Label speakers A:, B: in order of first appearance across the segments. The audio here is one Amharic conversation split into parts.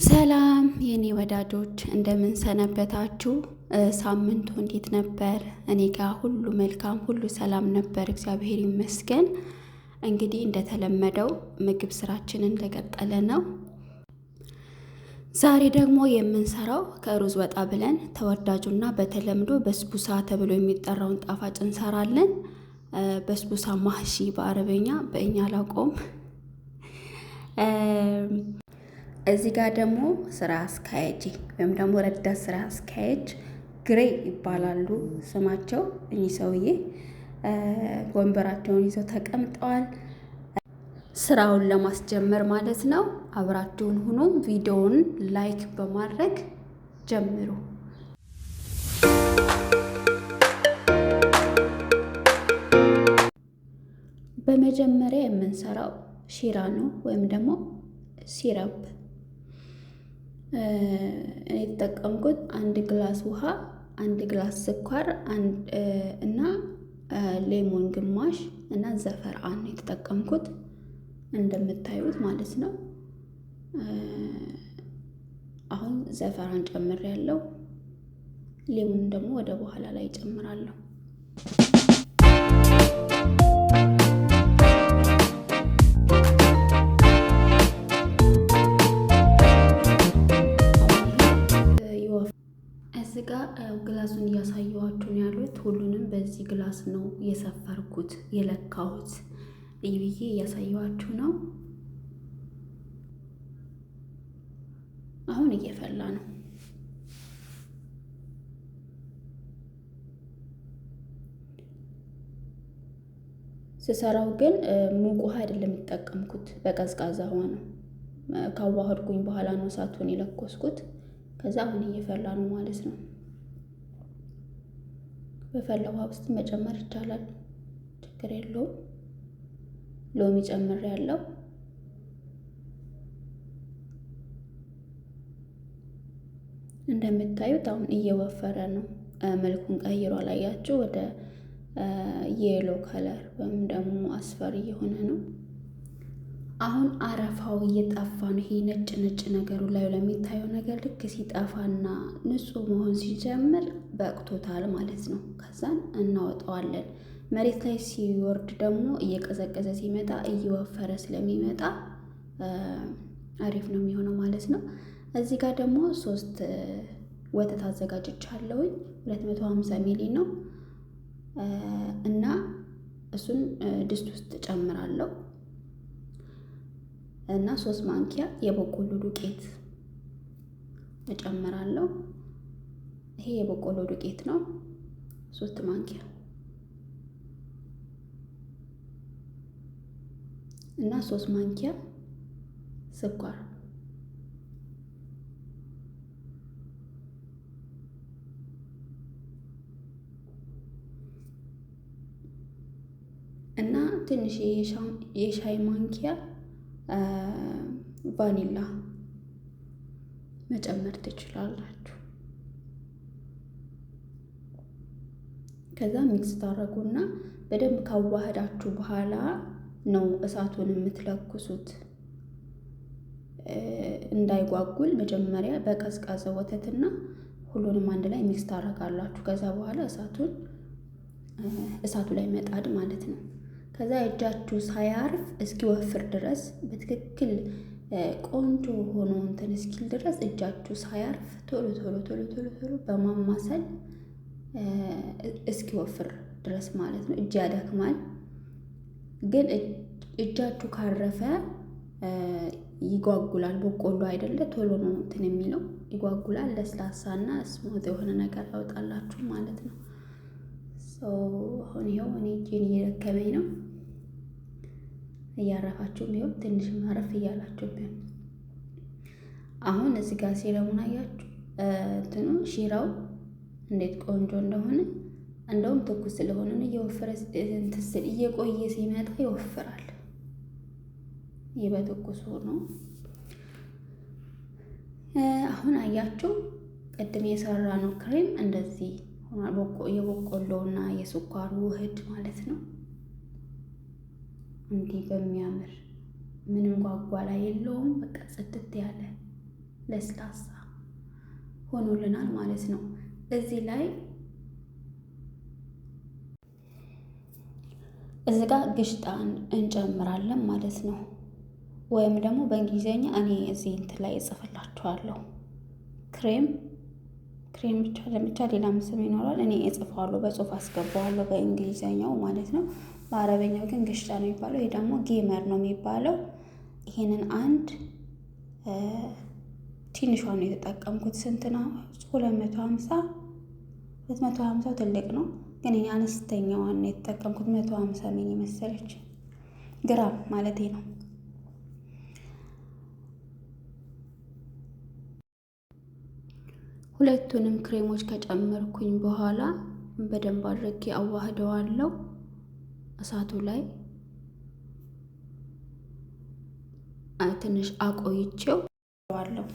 A: ሰላም የኔ ወዳጆች እንደምን ሰነበታችሁ? ሳምንቱ እንዴት ነበር? እኔ ጋር ሁሉ መልካም፣ ሁሉ ሰላም ነበር፣ እግዚአብሔር ይመስገን። እንግዲህ እንደተለመደው ምግብ ስራችን እንደቀጠለ ነው። ዛሬ ደግሞ የምንሰራው ከሩዝ ወጣ ብለን ተወዳጁና በተለምዶ በስቡሳ ተብሎ የሚጠራውን ጣፋጭ እንሰራለን። በስቡሳ ማህሺ በአረበኛ፣ በእኛ አላውቀውም። እዚህ ጋር ደግሞ ስራ አስኪያጅ ወይም ደግሞ ረዳት ስራ አስኪያጅ ግሬ ይባላሉ ስማቸው። እኚህ ሰውዬ ወንበራቸውን ይዘው ተቀምጠዋል። ስራውን ለማስጀመር ማለት ነው። አብራችሁን ሁኑ። ቪዲዮውን ላይክ በማድረግ ጀምሩ። በመጀመሪያ የምንሰራው ሺራ ነው ወይም ደግሞ ሲረፕ። እኔ የተጠቀምኩት 1 ግላስ ውሃ፣ 1 ግላስ ስኳር እና ሌሞን ግማሽ እና ዘፈርአን የተጠቀምኩት እንደምታዩት ማለት ነው። አሁን ዘፈራን ጨምሬያለሁ። ሌሞን ደግሞ ወደ በኋላ ላይ ጨምራለሁ። እዚህ ጋር ግላሱን እያሳየኋችሁ ነው ያሉት። ሁሉንም በዚህ ግላስ ነው የሰፈርኩት የለካሁት ብዬ እያሳየኋችሁ ነው። አሁን እየፈላ ነው። ስሰራው ግን ሙቅ ውሃ አይደለም የተጠቀምኩት፣ በቀዝቃዛ ውሃ ነው። ካዋህድኩኝ በኋላ ነው እሳቱን የለኮስኩት። ከዛ አሁን እየፈላ ነው ማለት ነው። በፈላ ውሃ ውስጥ መጨመር ይቻላል፣ ችግር የለውም። ሎሚ ጨምሬያለሁ። እንደምታዩት አሁን እየወፈረ ነው። መልኩን ቀይሮ አላያችሁ? ወደ የሎ ከለር ወይም ደግሞ አስፈሪ እየሆነ ነው። አሁን አረፋው እየጠፋ ነው። ይሄ ነጭ ነጭ ነገሩ ላይ ለሚታየው ነገር ልክ ሲጠፋና ንጹህ መሆን ሲጀምር በቅቶታል ማለት ነው። ከዛን እናወጣዋለን። መሬት ላይ ሲወርድ ደግሞ እየቀዘቀዘ ሲመጣ እየወፈረ ስለሚመጣ አሪፍ ነው የሚሆነው ማለት ነው። እዚህ ጋር ደግሞ 3 ወተት አዘጋጅቻለሁኝ። 250 ሚሊ ነው እና እሱን ድስት ውስጥ ጨምራለሁ እና 3 ማንኪያ የበቆሎ ዱቄት እጨምራለሁ። ይሄ የበቆሎ ዱቄት ነው፣ 3 ማንኪያ እና 3 ማንኪያ ስኳር እና ትንሽ የሻይ ማንኪያ ቫኒላ መጨመር ትችላላችሁ። ከዛ ሚክስ ታረጉና በደንብ ካዋህዳችሁ በኋላ ነው እሳቱን የምትለኩሱት። እንዳይጓጉል መጀመሪያ በቀዝቃዛ ወተትና ሁሉንም አንድ ላይ ሚክስ ታረጋላችሁ። ከዛ በኋላ እሳቱ ላይ መጣድ ማለት ነው። ከዛ እጃችሁ ሳያርፍ እስኪወፍር ድረስ በትክክል ቆንጆ ሆኖ እንትን እስኪል ድረስ እጃችሁ ሳያርፍ ቶሎ ቶሎ ቶሎ ቶሎ ቶሎ በማማሰል እስኪወፍር ድረስ ማለት ነው። እጅ ያደክማል፣ ግን እጃችሁ ካረፈ ይጓጉላል። በቆሎ አይደለ ቶሎ ነው እንትን የሚለው፣ ይጓጉላል። ለስላሳና ስሙዝ የሆነ ነገር ያወጣላችሁ ማለት ነው። አሁን ይኸው እኔ እጄን እየደከመኝ ነው። እያረፋችሁም ይኸው ትንሽ ማረፍ እያላችሁብን። አሁን እዚህ ጋር ሲረሙን አያችሁ እንትኑ ሺራው እንዴት ቆንጆ እንደሆነ። እንደውም ትኩስ ስለሆነ ነው እየወፈረ እንትን እየቆየ ሲመጣ ይወፍራል። ይህ በትኩስ ሆኖ አሁን አያችሁ ቅድም የሰራ ነው ክሬም እንደዚህ የበቆሎና የስኳሩ ውህድ ማለት ነው። እንዲህ በሚያምር ምንም ጓጓላ የለውም። በቃ ጽድት ያለ ለስላሳ ሆኖልናል ማለት ነው። እዚህ ጋር ግሽጣ እንጨምራለን ማለት ነው። ወይም ደግሞ በእንግሊዘኛ እኔ እዚህ እንትን ላይ እጽፍላችኋለሁ። ክሬም ብቻ ሌላ ስም ይኖራል። እኔ እጽፈዋለሁ፣ በጽሁፍ አስገባዋለሁ በእንግሊዘኛው ማለት ነው። በአረበኛው ግን ግሽጣ ነው የሚባለው። ይሄ ደግሞ ጌመር ነው የሚባለው። ይሄንን አንድ ትንሿን ነው የተጠቀምኩት። ስንት ነው? 250 ትልቅ ነው፣ ግን እኔ አነስተኛዋን ነው የተጠቀምኩት። 150 ሚሊ መሰለች ግራም ማለቴ ነው። ሁለቱንም ክሬሞች ከጨመርኩኝ በኋላ በደንብ አድርጌ አዋህደዋለሁ። እሳቱ ላይ ትንሽ አቆይቼው ዋለሁ።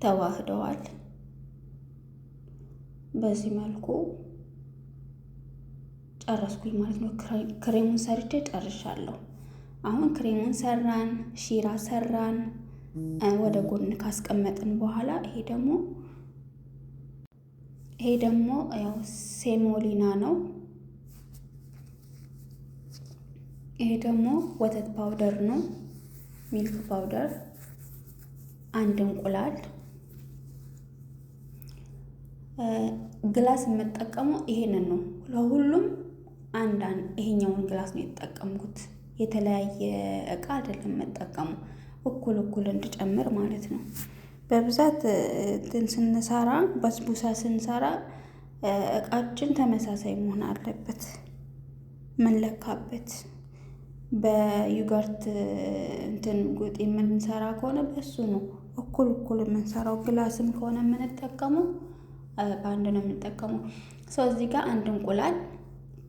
A: ተዋህደዋል። በዚህ መልኩ ጨረስኩኝ ማለት ነው። ክሬሙን ሰርቼ ጨርሻለሁ። አሁን ክሬሙን ሰራን፣ ሺራ ሰራን፣ ወደ ጎን ካስቀመጥን በኋላ ይሄ ደግሞ ያው ሴሞሊና ነው። ይሄ ደግሞ ወተት ፓውደር ነው፣ ሚልክ ፓውደር፣ አንድ እንቁላል። ግላስ የምጠቀመው ይሄንን ነው። ለሁሉም አንዳንድ ይሄኛውን ግላስ ነው የተጠቀምኩት። የተለያየ እቃ አይደለም የምጠቀመው፣ እኩል እንድጨምር ማለት ነው። በብዛት ስንሰራ በስቡሳ ስንሰራ እቃችን ተመሳሳይ መሆን አለበት። ምንለካበት በዩገርት ጉጥ የምንሰራ ከሆነ በሱ ነው እኩል የምንሰራው። ግላስም ከሆነ የምንጠቀመው በአንድ ነው የምንጠቀመው። ሰው እዚህ ጋር አንድ እንቁላል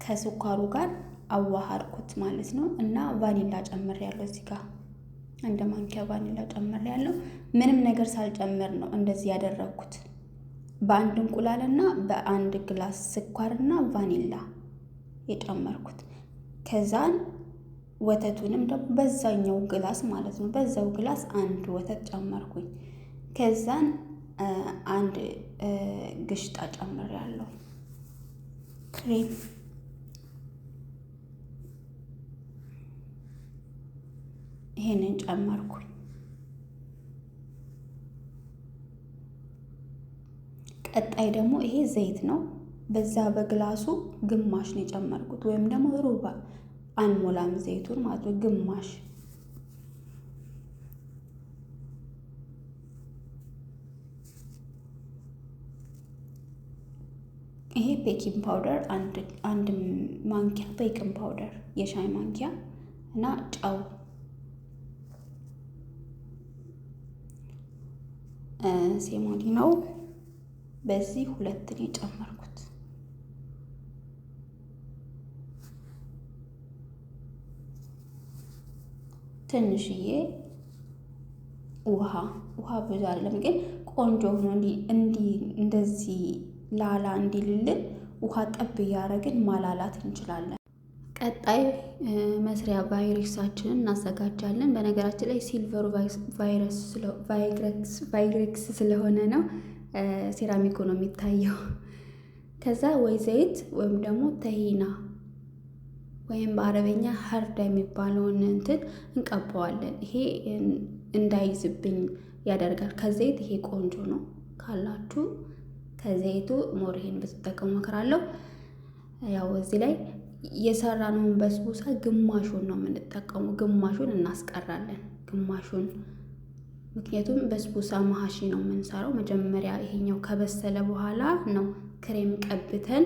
A: ከስኳሩ ጋር አዋሃድኩት ማለት ነው። እና ቫኒላ ጨምሬያለሁ። እዚህ ጋር አንድ ማንኪያ ቫኒላ ጨምሬያለሁ። ምንም ነገር ሳልጨምር ነው እንደዚህ ያደረኩት። በአንድ እንቁላልና በአንድ ግላስ ስኳርና ቫኒላ የጨመርኩት። ከዛን ወተቱንም ደግሞ በዛኛው ግላስ ማለት ነው፣ በዛው ግላስ አንድ ወተት ጨመርኩኝ። ከዛን አንድ ግሽጣ ጨምሬያለሁ ክሬም። ይሄንን ጨመርኩኝ። ቀጣይ ደግሞ ይሄ ዘይት ነው። በዛ በግላሱ ግማሽ ነው የጨመርኩት፣ ወይም ደግሞ ሩባ አንሞላም ዘይቱን ማለት ነው፣ ግማሽ። ይሄ ቤኪንግ ፓውደር አንድ ማንኪያ ቤኪንግ ፓውደር የሻይ ማንኪያ እና ጨው ሴሞሊናው በዚህ ሁለት ነው የጨመርኩት። ትንሽዬ ውሃ ብዙ አይደለም፣ ግን ቆንጆ ሆኖ እንደዚህ ላላ እንዲልልን ውሃ ጠብ እያደረግን ማላላት እንችላለን። ቀጣይ መስሪያ ቫይረክሳችንን እናዘጋጃለን። በነገራችን ላይ ሲልቨሩ ቫይሬክስ ስለሆነ ነው ሴራሚኩ ነው የሚታየው። ከዛ ወይ ዘይት ወይም ደግሞ ተሂና ወይም በአረበኛ ሀርዳ የሚባለውን እንቀባዋለን። ይሄ እንዳይዝብኝ ያደርጋል። ከዘይት ይሄ ቆንጆ ነው ካላችሁ ከዘይቱ ሞር ይሄን ብትጠቀሙ እመክራለሁ። ያው እዚህ ላይ የሰራነውን በስቡሳ ግማሹን ነው የምንጠቀሙ፣ ግማሹን እናስቀራለን፣ ግማሹን። ምክንያቱም በስቡሳ መሀሺ ነው የምንሰራው። መጀመሪያ ይሄኛው ከበሰለ በኋላ ነው ክሬም ቀብተን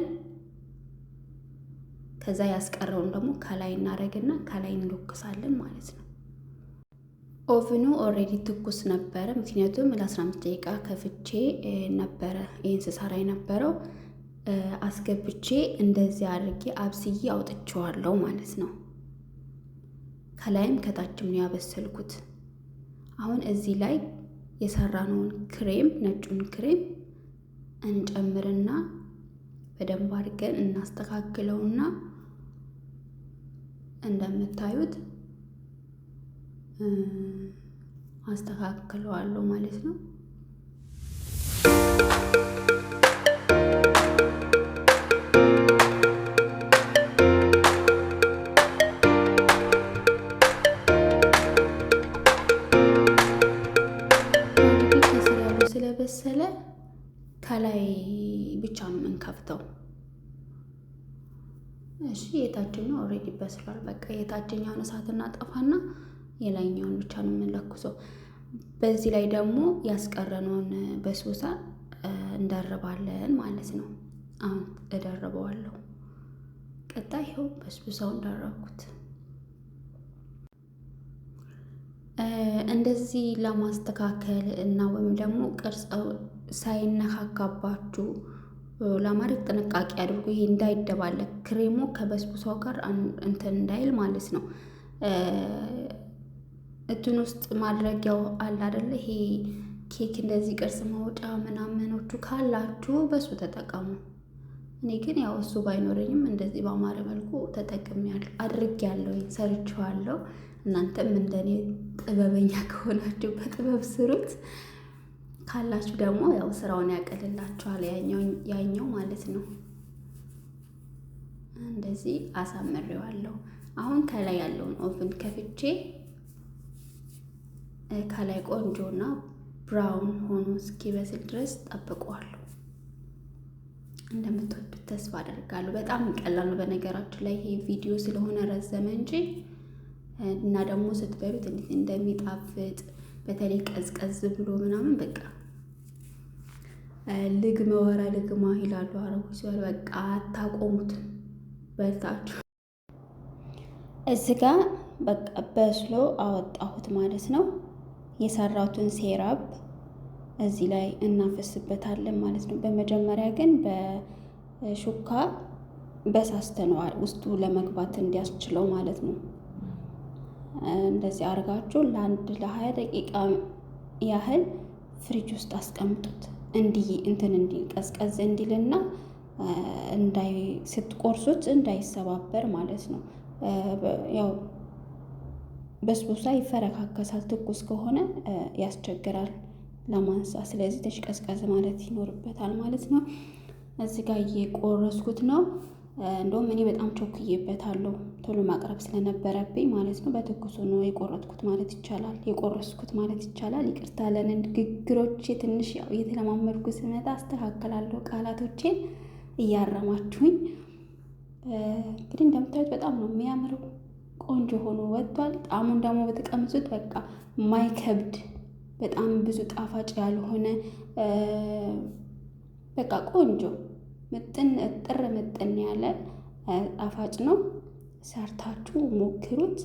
A: ከዛ ያስቀረውን ደግሞ ከላይ እናደርግና ከላይ እንለኩሳለን ማለት ነው። ኦቭኑ ኦልሬዲ ትኩስ ነበረ፣ ምክንያቱም ለ15 ደቂቃ ከፍቼ ነበረ ይህን ስሰራ የነበረው። አስገብቼ እንደዚህ አድርጌ አብስዬ አውጥቼዋለሁ ማለት ነው። ከላይም ከታችም ነው ያበሰልኩት። አሁን እዚህ ላይ የሰራነውን ክሬም፣ ነጩን ክሬም እንጨምርና በደንብ አድርገን እናስተካክለውና እንደምታዩት አስተካክለዋለሁ ማለት ነው። ስለበሰለ ከላይ ብቻ ነው የምንከፍተው። እሺ የታችኛው ኦልሬዲ በስሏል። በቃ የታችኛውን እሳት እናጠፋና የላይኛውን ብቻ ነው የምንለኩሰው። በዚህ ላይ ደግሞ ያስቀረነውን በስቡሳ እንደርባለን ማለት ነው። አሁን እደርበዋለሁ። ቀጣይ ይኸው በስቡሳውን ደረብኩት። እንደዚህ ለማስተካከል እና ወይም ደግሞ ቅርጽ ሳይነካካባችሁ ለማድረግ ጥንቃቄ አድርጉ። ይሄ እንዳይደባለቅ ክሬሙ ከበስቡሳው ጋር እንትን እንዳይል ማለት ነው። እንትን ውስጥ ማድረጊያው አለ አይደለ? ይሄ ኬክ እንደዚህ ቅርጽ ማውጫ ምናምኖቹ ካላችሁ በሱ ተጠቀሙ። እኔ ግን ያው እሱ ባይኖረኝም እንደዚህ በአማረ መልኩ ተጠቅሜያለሁ፣ አድርጌያለሁ፣ ሰርቼዋለሁ። እናንተም እንደኔ ጥበበኛ ከሆናችሁ በጥበብ ስሩት፣ ካላችሁ ደግሞ ያው ስራውን ያቀልላችኋል ያኛው ማለት ነው። እንደዚህ አሳምሬዋለሁ። አሁን ከላይ ያለውን ኦቭን ከፍቼ ከላይ ቆንጆና ብራውን ሆኖ እስኪበስል ድረስ ጠብቀዋለሁ። እንደምትወዱት ተስፋ አደርጋለሁ። በጣም ቀላል ነው በነገራችሁ ላይ። ይሄ ቪዲዮ ስለሆነ ረዘመ እንጂ እና ደግሞ ስትበሉት እንዴት እንደሚጣፍጥ በተለይ ቀዝቀዝ ብሎ ምናምን በቃ ልግመ ወረ ልግማ ይላሉ አረቦች ሲባል በቃ አታቆሙትም በልታችሁ። እዚህ ጋ በቃ በስሎ አወጣሁት ማለት ነው። የሰራሁትን ሴራፕ እዚህ ላይ እናፈስበታለን ማለት ነው። በመጀመሪያ ግን በሹካ በሳስተነዋል ውስጡ ለመግባት እንዲያስችለው ማለት ነው። እንደዚህ አድርጋችሁ ለ20 ደቂቃ ያህል ፍሪጅ ውስጥ አስቀምጡት። እንዲህ ቀዝቀዝ እንዲልና ስትቆርሱት እንዳይሰባበር ማለት ነው። ያው በስቡሳ ይፈረካከሳል፣ ትኩስ ከሆነ ያስቸግራል ለማንሳት። ስለዚህ ትንሽ ቀዝቀዝ ማለት ይኖርበታል ማለት ነው። እዚህ ጋር እየቆረስኩት ነው። እንደውም እኔ በጣም ቾክዬበታለሁ ቶሎ ማቅረብ ስለነበረብኝ ማለት ነው። በትኩሱ ነው የቆረጥኩት ማለት ይቻላል፣ የቆረስኩት ማለት ይቻላል። ይቅርታ ለንግግሮቼ ትንሽ ያው እየተለማመድኩ ስመጣ አስተካክላለሁ ቃላቶቼን እያረማችሁኝ። እንግዲህ እንደምታዩት በጣም ነው የሚያምረው፣ ቆንጆ ሆኖ ወጥቷል። ጣዕሙን ደግሞ በተቀምሱት በቃ ማይከብድ በጣም ብዙ ጣፋጭ ያልሆነ በቃ ቆንጆ እጥር ምጥን ያለ ጣፋጭ ነው። ሰርታችሁ ሞክሩት።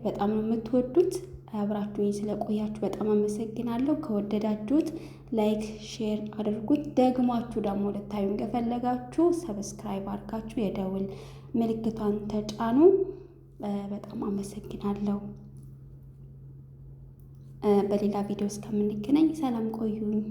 A: በጣም ነው የምትወዱት። አብራችሁኝ ስለቆያችሁ በጣም አመሰግናለሁ። ከወደዳችሁት ላይክ፣ ሼር አድርጉት። ደግማችሁ ደግሞ ልታዩን ከፈለጋችሁ ሰብስክራይብ አድርጋችሁ የደውል ምልክቷን ተጫኑ። በጣም አመሰግናለሁ። በሌላ ቪዲዮ እስከምንገናኝ ሰላም ቆዩኝ።